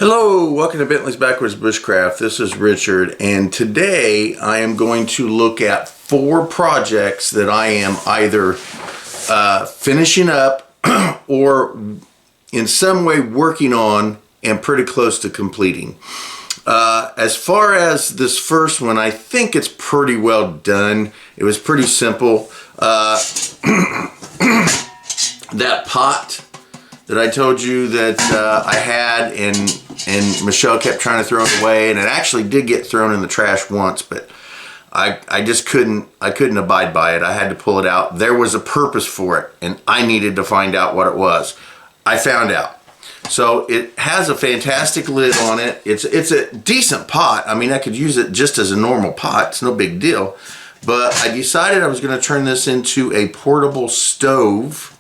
Hello, welcome to Bentley's Backwoods Bushcraft. This is Richard, and today I am going to look at 4 projects that I am either finishing up or in some way working on and pretty close to completing. As far as this first one, I think it's pretty well done. It was pretty simple. That pot that I told you that I had and Michelle kept trying to throw it away, and it actually did get thrown in the trash once, but I just couldn't abide by it. I had to pull it out. There was a purpose for it, and I needed to find out what it was. I found out. So it has a fantastic lid on it. It's a decent pot. I mean, I could use it just as a normal pot. It's no big deal. But I decided I was going to turn this into a portable stove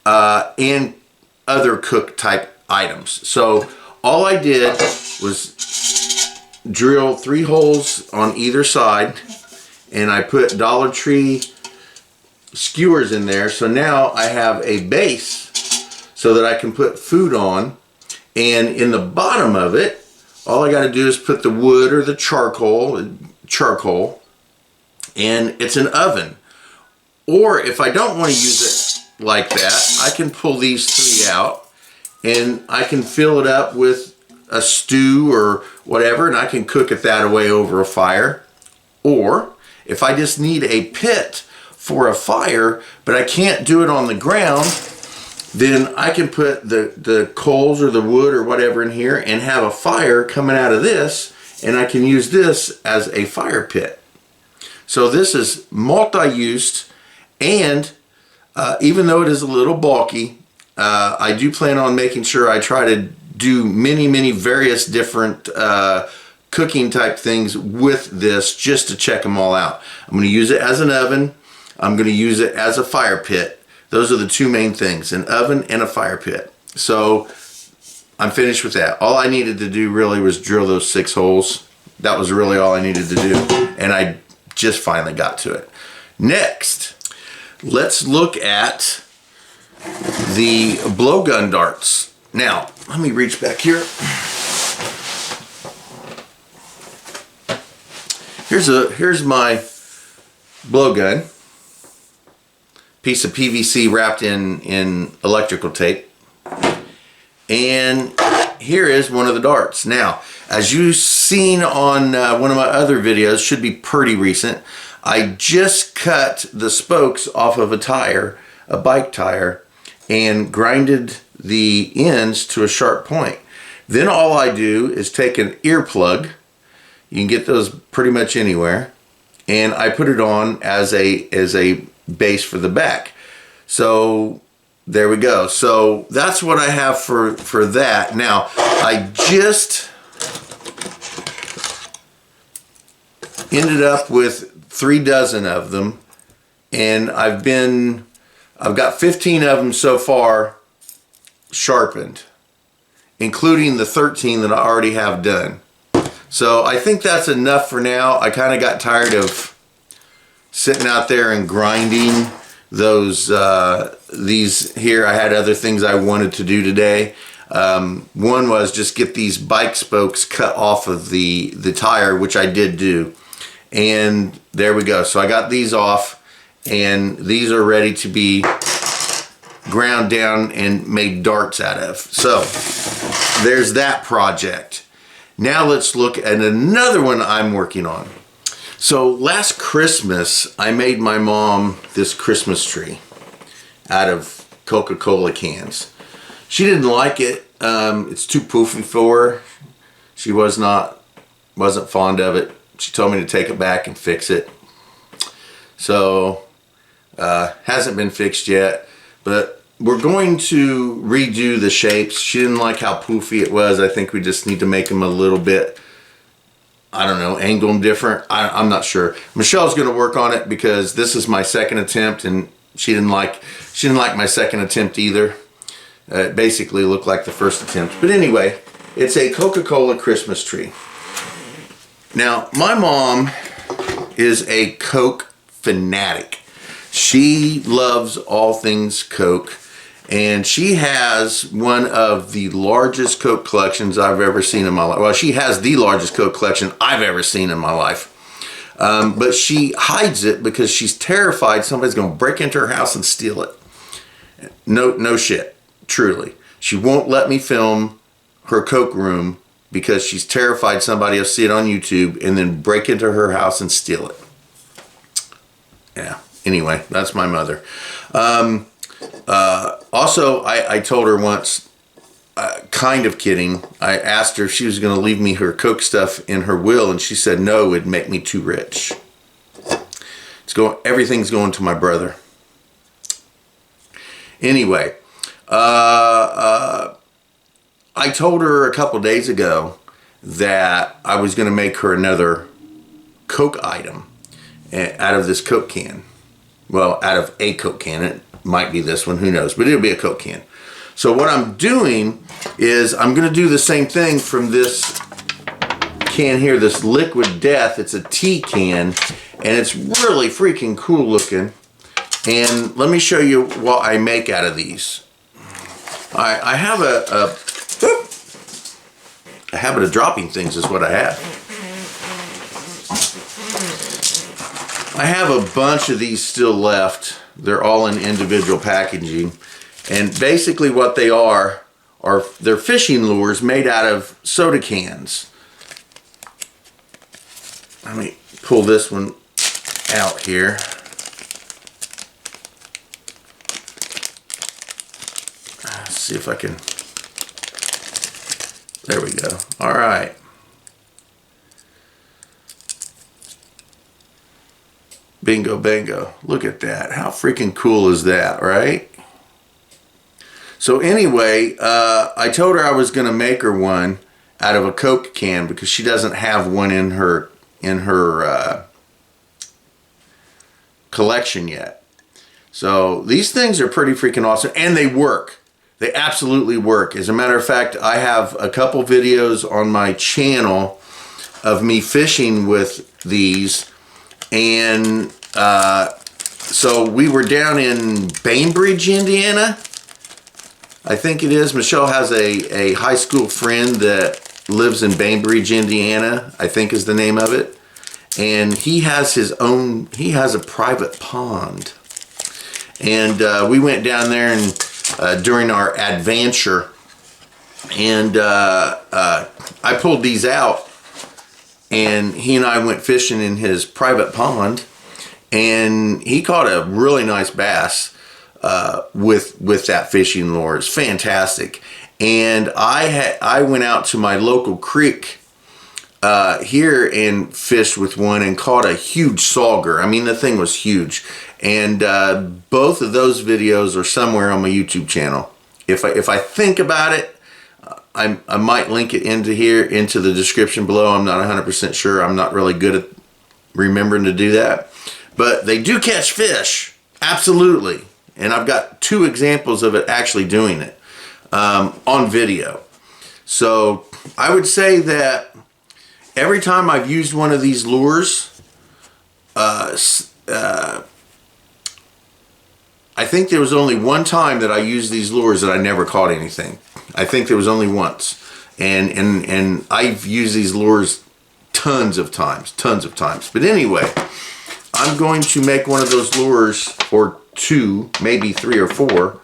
and other cook type items. So all I did was drill 3 holes on either side, and I put Dollar Tree skewers in there. So now I have a base so that I can put food on, and in the bottom of it, all I got to do is put the wood or the charcoal, and it's an oven. Or if I don't want to use it like that, I can pull these 3 out and I can fill it up with a stew or whatever, and I can cook it that way over a fire. Or if I just need a pit for a fire but I can't do it on the ground, then I can put the coals or the wood or whatever in here and have a fire coming out of this, and I can use this as a fire pit. So this is multi-used, and even though it is a little bulky, I do plan on making sure I try to do many various different cooking type things with this, just to check them all out. I'm going to use it as an oven. I'm going to use it as a fire pit. Those are the 2 main things, an oven and a fire pit. So I'm finished with that. All I needed to do really was drill those 6 holes. That was really all I needed to do, and I just finally got to it. Next, let's look at the blowgun darts. Now, let me reach back here. Here's my blowgun. Piece of PVC wrapped in electrical tape. And here is one of the darts. Now, as you've seen on one of my other videos, should be pretty recent, I just cut the spokes off of a tire, a bike tire, and grinded the ends to a sharp point. Then all I do is take an earplug. You can get those pretty much anywhere, and I put it on as a base for the back. So there we go. So that's what I have for that. Now, I just ended up with 3 dozen of them, and I've got 15 of them so far sharpened, including the 13 that I already have done. So I think that's enough for now. I kind of got tired of sitting out there and grinding those these here. I had other things I wanted to do today. One was just get these bike spokes cut off of the tire, which I did do. And there we go. So I got these off, and these are ready to be ground down and made darts out of. So there's that project. Now let's look at another one I'm working on. So last Christmas, I made my mom this Christmas tree out of Coca-Cola cans. She didn't like it. It's too poofy for her. She wasn't fond of it. She told me to take it back and fix it. So hasn't been fixed yet, but we're going to redo the shapes. She didn't like how poofy it was. I think we just need to make them a little bit, I don't know, angle them different. I'm not sure. Michelle's going to work on it because this is my second attempt, and she didn't like my second attempt either. It basically looked like the first attempt. But anyway, it's a Coca-Cola Christmas tree. Now, my mom is a Coke fanatic. She loves all things Coke, And she has one of the largest Coke collections I've ever seen in my life. Well, she has the largest Coke collection I've ever seen in my life. But she hides it because she's terrified somebody's going to break into her house and steal it. No shit. Truly. She won't let me film her Coke room because she's terrified somebody will see it on YouTube and then break into her house and steal it. Yeah. Anyway, that's my mother. Also, I told her once, kind of kidding, I asked her if she was going to leave me her Coke stuff in her will, and she said no, it'd make me too rich. Everything's going to my brother. Anyway, I told her a couple days ago that I was going to make her another Coke item out of this Coke can. Well, out of a Coke can. It might be this one, who knows, but it'll be a Coke can. So what I'm doing is I'm going to do the same thing from this can here, this Liquid Death. It's a tea can, and it's really freaking cool looking. And let me show you what I make out of these. I have a habit of dropping things is what I have. I have a bunch of these still left. They're all in individual packaging. And basically what they are they're fishing lures made out of soda cans. Let me pull this one out here. Let's see if I can. There we go. All right. Bingo, bango. Look at that. How freaking cool is that, right? So anyway, I told her I was going to make her one out of a Coke can because she doesn't have one in her collection yet. So these things are pretty freaking awesome, and they work. They absolutely work. As a matter of fact, I have a couple videos on my channel of me fishing with these, and so we were down in Bainbridge, Indiana. I think it is. Michelle has a high school friend that lives in Bainbridge, Indiana, I think is the name of it. And he has a private pond. And we went down there and during our adventure, and I pulled these out, and he and I went fishing in his private pond, and he caught a really nice bass with that fishing lure. It's fantastic. And I went out to my local creek here and fished with one and caught a huge sauger. I mean, the thing was huge. And both of those videos are somewhere on my YouTube channel. If I think about it, I might link it into the description below. I'm not 100% sure. I'm not really good at remembering to do that. But they do catch fish. Absolutely. And I've got 2 examples of it actually doing it on video. So I would say that every time I've used one of these lures, I think there was only one time that I used these lures that I never caught anything. I think there was only once. And I've used these lures tons of times. But anyway, I'm going to make one of those lures, or 2, maybe 3 or 4,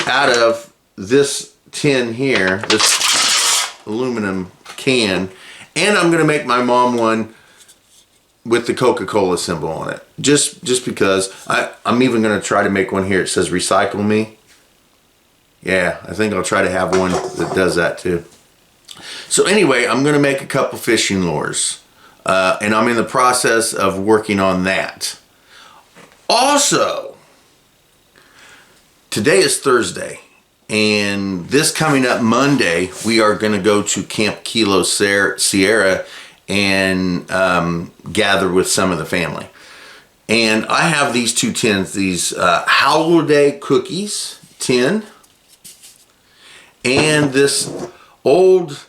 out of this tin here, this aluminum can, and I'm going to make my mom one with the Coca-Cola symbol on it, just because. I'm even going to try to make one here. It says recycle me. Yeah, I think I'll try to have one that does that too. So anyway, I'm going to make a couple fishing lures, and I'm in the process of working on that. Also, today is Thursday, and this coming up Monday, we are going to go to Camp Kilo Sierra and gather with some of the family. And I have these 2 tins, these Holiday Cookies tin, and this old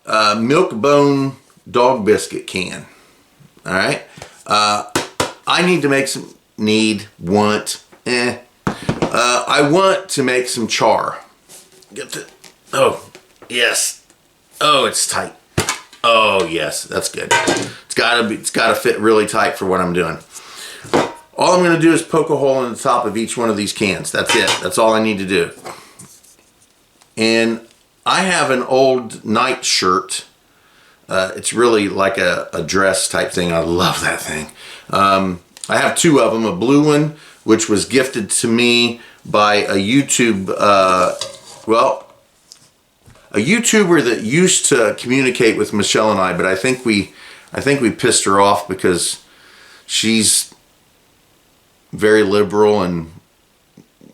Milk Bone dog biscuit can. All right. I need to make some, want, I want to make some char. Get the, oh, yes. Oh, it's tight. Oh, yes, that's good. It's gotta fit really tight for what I'm doing. All I'm gonna do is poke a hole in the top of each one of these cans. That's it. That's all I need to do. And I have an old night shirt. It's really like a dress type thing. I love that thing. I have two of them. A blue one, which was gifted to me by a YouTube, a YouTuber that used to communicate with Michelle and I, but I think we pissed her off because she's very liberal and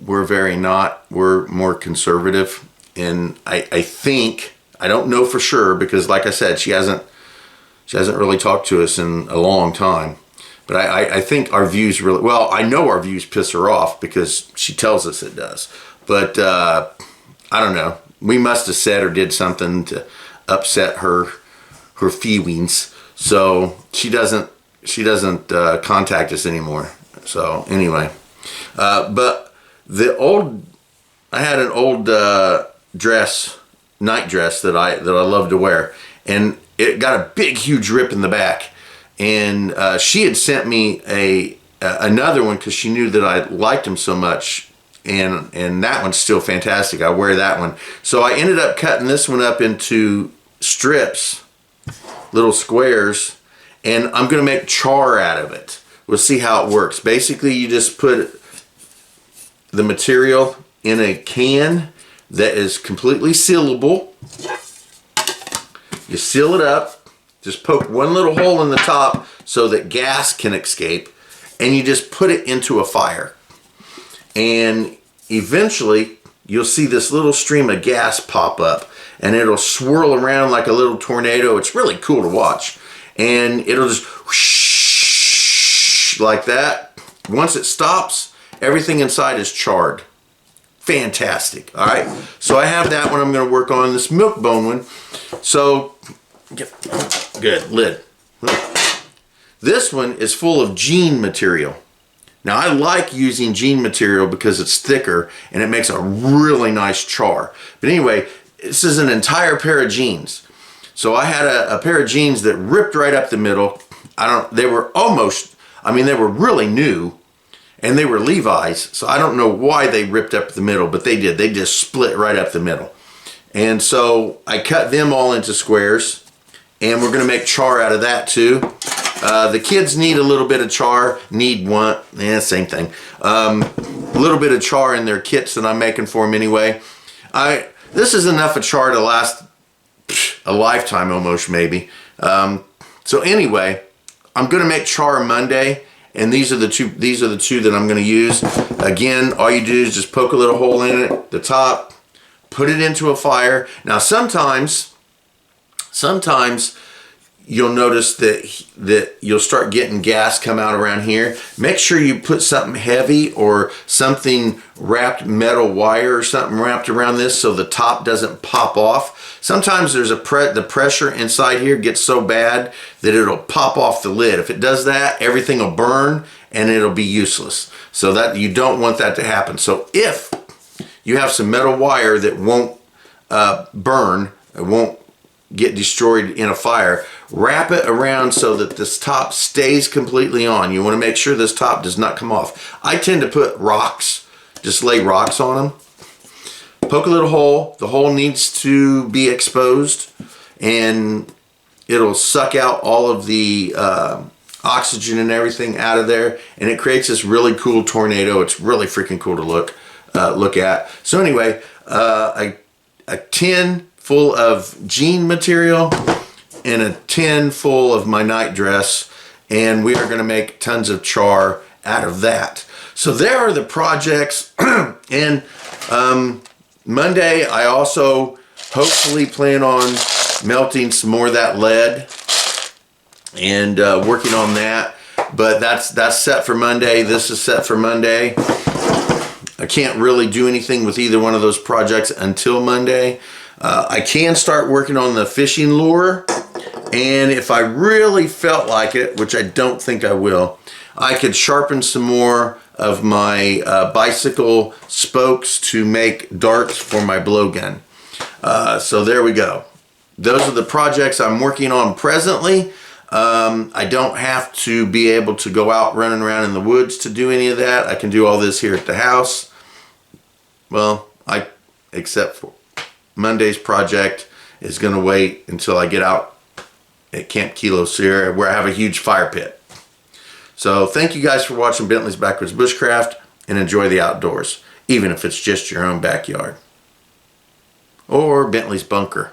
we're very not. We're more conservative. And I think, I don't know for sure because like I said, she hasn't really talked to us in a long time. But I think our views really, well, I know our views piss her off because she tells us it does. But I don't know. We must have said or did something to upset her feelings. So she doesn't contact us anymore. So anyway, but I had an old night dress that I love to wear, and it got a big huge rip in the back. And she had sent me another one because she knew that I liked them so much. And that one's still fantastic. I wear that one. So I ended up cutting this one up into strips, little squares, and I'm going to make char out of it. We'll see how it works. Basically, you just put the material in a can that is completely sealable. You seal it up. Just poke one little hole in the top so that gas can escape, and you just put it into a fire. And eventually you'll see this little stream of gas pop up, and it'll swirl around like a little tornado. It's really cool to watch. And it'll just whoosh like that. Once it stops, everything inside is charred. Fantastic. All right, so I have that one I'm going to work on, this milk bone one. So good lid. This one is full of jean material. Now I like using jean material because it's thicker and it makes a really nice char. But anyway, this is an entire pair of jeans. So I had a pair of jeans that ripped right up the middle. They were really new, and they were Levi's. So I don't know why they ripped up the middle, but they did. They just split right up the middle. And so I cut them all into squares, and we're gonna make char out of that too. The kids need a little bit of char, same thing. A little bit of char in their kits that I'm making for them anyway. This is enough of char to last a lifetime almost, maybe. So anyway, I'm gonna make char Monday, and these are the two that I'm gonna use. Again, all you do is just poke a little hole in it, the top, put it into a fire. Now sometimes you'll notice that you'll start getting gas come out around here. Make sure you put something heavy or something wrapped, metal wire or something wrapped around this so the top doesn't pop off. Sometimes there's the pressure inside here gets so bad that it'll pop off the lid. If it does that, everything will burn and it'll be useless. So that you don't want that to happen. So if you have some metal wire that won't burn, it won't get destroyed in a fire, wrap it around so that this top stays completely on. You want to make sure this top does not come off. I tend to put rocks, just lay rocks on them. Poke a little hole. The hole needs to be exposed, and it'll suck out all of the oxygen and everything out of there, and it creates this really cool tornado. It's really freaking cool to look at. So anyway, a tin full of jean material and a tin full of my night dress, and we are going to make tons of char out of that. So there are the projects. And Monday I also hopefully plan on melting some more of that lead and working on that. But that's set for Monday. This is set for Monday. I can't really do anything with either one of those projects until Monday. I can start working on the fishing lure, and if I really felt like it, which I don't think I will, I could sharpen some more of my bicycle spokes to make darts for my blowgun. So there we go. Those are the projects I'm working on presently. I don't have to be able to go out running around in the woods to do any of that. I can do all this here at the house. Well, except for Monday's project is going to wait until I get out at Camp Kilo Sierra, where I have a huge fire pit. So thank you guys for watching Bentley's Backwoods Bushcraft, and enjoy the outdoors, even if it's just your own backyard or Bentley's bunker.